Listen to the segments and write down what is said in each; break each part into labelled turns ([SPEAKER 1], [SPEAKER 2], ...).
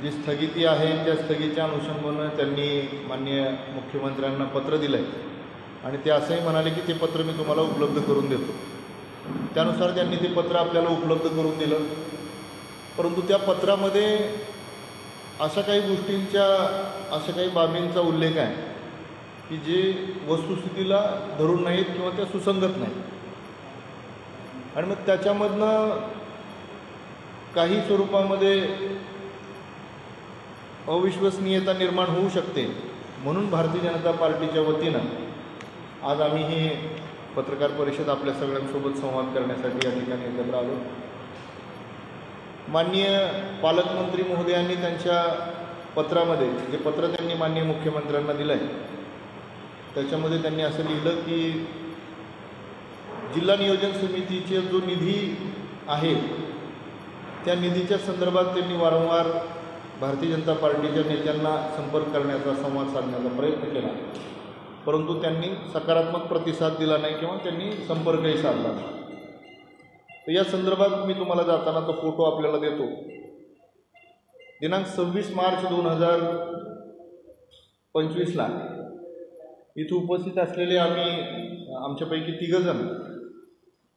[SPEAKER 1] जी स्थगिती आहे त्या स्थगितीच्या अनुषंगानं त्यांनी माननीय मुख्यमंत्र्यांना पत्र दिलं आहे आणि ते असंही म्हणाले की ते पत्र मी तुम्हाला उपलब्ध करून देतो. त्यानुसार त्यांनी ते पत्र आपल्याला उपलब्ध करून दिलं. परंतु त्या पत्रामध्ये अशा काही गोष्टींच्या, अशा काही बाबींचा उल्लेख आहे की जे वस्तुस्थितीला धरून नाहीत किंवा त्या सुसंगत नाहीत. आणि मग त्याच्यामधनं काही स्वरूपामध्ये अविश्वसनीयता निर्माण होऊ शकते. म्हणून भारतीय जनता पार्टीच्या वतीनं आज आम्ही ही पत्रकार परिषद आपल्या सगळ्यांसोबत संवाद करण्यासाठी या ठिकाणी एकत्र आलो. माननीय पालकमंत्री महोदयांनी त्यांच्या पत्रामध्ये, जे पत्र त्यांनी माननीय मुख्यमंत्र्यांना दिलं आहे, त्याच्यामध्ये त्यांनी असं लिहिलं की जिल्हा नियोजन समितीचे जो निधी आहे त्या निधीच्या संदर्भात त्यांनी वारंवार भारतीय जनता पार्टीच्या नेत्यांना संपर्क करण्याचा, संवाद साधण्याचा प्रयत्न केला, परंतु त्यांनी सकारात्मक प्रतिसाद दिला नाही किंवा त्यांनी संपर्कही साधला नाही. तर या संदर्भात मी तुम्हाला जाताना तो फोटो आपल्याला देतो. दिनांक 26 मार्च 2025ला इथं उपस्थित असलेले आमच्यापैकी 3 जण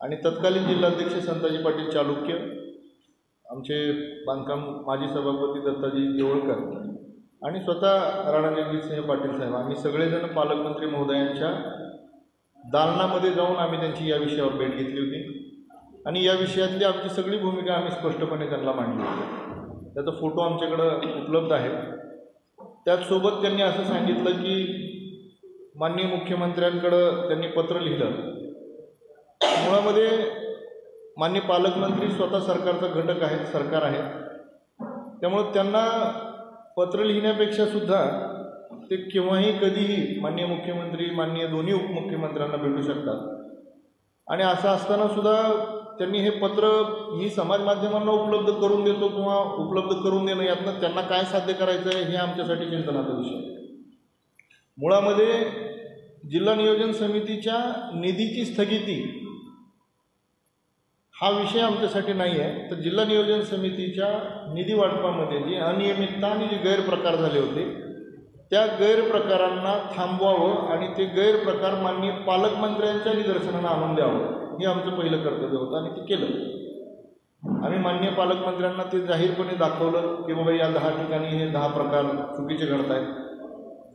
[SPEAKER 1] आणि तत्कालीन जिल्हाध्यक्ष संताजी पाटील चालुक्य, आमचे बांधकाम माजी सभापती दत्ताजी देवळकर आणि स्वतः राणा जगजितसिंह पाटील साहेब, आम्ही सगळेजण पालकमंत्री महोदयांच्या दालनामध्ये जाऊन आम्ही त्यांची या विषयावर भेट घेतली होती आणि या विषयातली आमची सगळी भूमिका आम्ही स्पष्टपणे त्यांना मांडली. त्याचा फोटो आमच्याकडं उपलब्ध आहे. त्याचसोबत त्यांनी असं सांगितलं की माननीय मुख्यमंत्र्यांकडं त्यांनी पत्र लिहिलं. मुळामध्ये माननीय पालकमंत्री स्वतः सरकारचा घटक आहेत, सरकार आहे. त्यामुळं त्यांना पत्र लिहिण्यापेक्षा सुद्धा ते केव्हाही कधीही माननीय मुख्यमंत्री, माननीय दोन्ही उपमुख्यमंत्र्यांना भेटू शकतात. आणि असं असताना सुद्धा त्यांनी हे पत्र मी समाज माध्यमांना उपलब्ध करून देतो किंवा उपलब्ध करून देणं, यातनं त्यांना काय साध्य करायचं आहे हे आमच्यासाठी चिंतनाचा विषय. मुळामध्ये जिल्हा नियोजन समितीच्या निधीची स्थगिती हा विषय आमच्यासाठी नाही आहे. तर जिल्हा नियोजन समितीच्या निधी वाटपामध्ये जी अनियमितता आणि जे गैरप्रकार झाले होते त्या गैरप्रकारांना थांबवावं आणि ते गैरप्रकार माननीय पालकमंत्र्यांच्या निदर्शनाला आणून द्यावं, हे आमचं पहिलं कर्तव्य होतं आणि ते केलं. आम्ही माननीय पालकमंत्र्यांना ते जाहीरपणे दाखवलं की बाबा या 10 ठिकाणी हे 10 प्रकार चुकीचे घडत आहेत,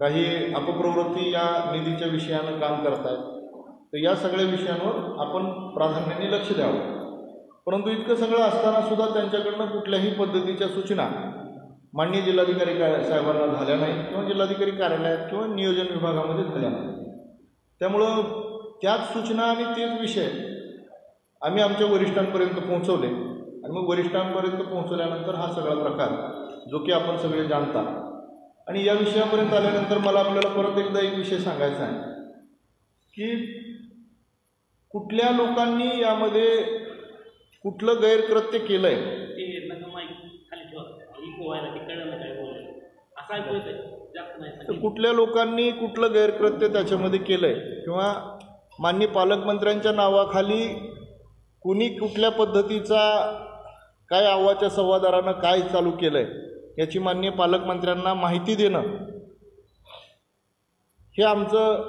[SPEAKER 1] काही अपप्रवृत्ती या निधीच्या विषयानं काम करत आहेत. तर या सगळ्या विषयांवर आपण प्राधान्याने लक्ष द्यावं. परंतु इतकं सगळं असताना सुद्धा त्यांच्याकडनं कुठल्याही पद्धतीच्या सूचना माननीय जिल्हाधिकारी साहेबांना झाल्या नाही किंवा जिल्हाधिकारी कार्यालयात किंवा नियोजन विभागामध्ये झाल्या नाही. त्यामुळं त्याच सूचना आणि तेच विषय आम्ही आमच्या वरिष्ठांपर्यंत पोहोचवले आणि मग वरिष्ठांपर्यंत पोहोचवल्यानंतर हा सगळा प्रकार जो की आपण सगळे जाणता. आणि या विषयापर्यंत आल्यानंतर मला आपल्याला परत एकदा एक विषय सांगायचा आहे की कुठल्या लोकांनी यामध्ये कुठलं गैरकृत्य केलं आहे. तर कुठल्या लोकांनी कुठलं गैरकृत्य त्याच्यामध्ये केलं आहे किंवा माननीय पालकमंत्र्यांच्या नावाखाली कुणी कुठल्या पद्धतीचा काय आव्हाच्या संवादारानं काय चालू केलं आहे याची माननीय पालकमंत्र्यांना माहिती देणं हे आमचं,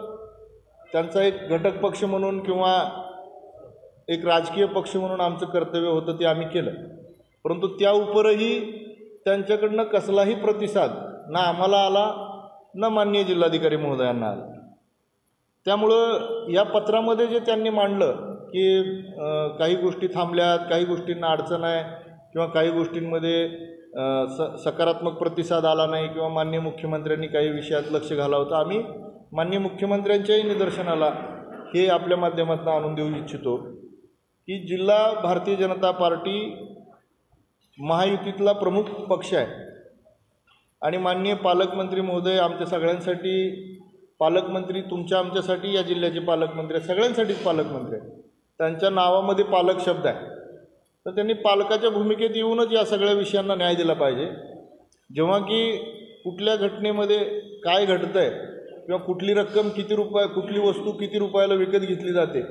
[SPEAKER 1] त्यांचा एक घटक पक्ष म्हणून किंवा एक राजकीय पक्ष म्हणून आमचं कर्तव्य होतं, ते आम्ही केलं. परंतु त्या उपरही त्यांच्याकडनं कसलाही प्रतिसाद ना आम्हाला आला ना माननीय जिल्हाधिकारी महोदयांना आला. त्यामुळं या पत्रामध्ये जे त्यांनी मांडलं की काही गोष्टी थांबल्यात, काही गोष्टींना अडचण आहे किंवा काही गोष्टींमध्ये सकारात्मक प्रतिसाद आला नाही किंवा माननीय मुख्यमंत्र्यांनी काही विषयात लक्ष घालावं, तर आम्ही माननीय मुख्यमंत्र्यांच्याही निदर्शनाला हे आपल्या माध्यमातून आणून देऊ इच्छितो की जिल्हा भारतीय जनता पार्टी महायुतीतला प्रमुख पक्ष आहे आणि माननीय पालकमंत्री महोदय आमच्या सगळ्यांसाठी पालकमंत्री, तुमच्या आमच्यासाठी या जिल्ह्याचे पालकमंत्री, सगळ्यांसाठीच पालकमंत्री आहेत. त्यांच्या नावामध्ये पालक शब्द आहे. तर त्यांनी पालकाच्या भूमिकेत येऊनच या सगळ्या विषयांना न्याय दिला पाहिजे. जेव्हा की कुठल्या घटनेमध्ये काय घडतं आहे किंवा कुठली रक्कम किती रुपये, कुठली वस्तू किती रुपयाला विकत घेतली जाते,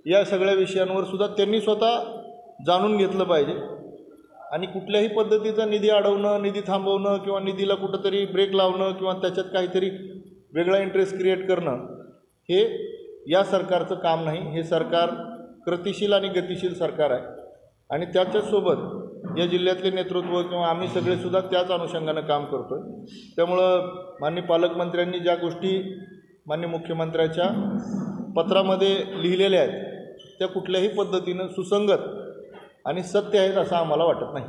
[SPEAKER 1] या सगळ्या विषयांवर सुद्धा त्यांनी स्वतः जाणून घेतलं पाहिजे. आणि कुठल्याही पद्धतीचा निधी अडवणं, निधी थांबवणं किंवा निधीला कुठंतरी ब्रेक लावणं किंवा त्याच्यात काहीतरी वेगळा इंटरेस्ट क्रिएट करणं हे या सरकारचं काम नाही. हे सरकार कृतिशील आणि गतिशील सरकार आहे आणि त्याच्यासोबत या जिल्ह्यातले नेतृत्व किंवा आम्ही सगळेसुद्धा त्याच अनुषंगानं काम करतो आहे. त्यामुळं माननीय पालकमंत्र्यांनी ज्या गोष्टी माननीय मुख्यमंत्र्याच्या पत्रामध्ये लिहिलेल्या आहेत त्या कुठल्याही पद्धतीनं सुसंगत आणि सत्य आहेत असं आम्हाला वाटत नाही.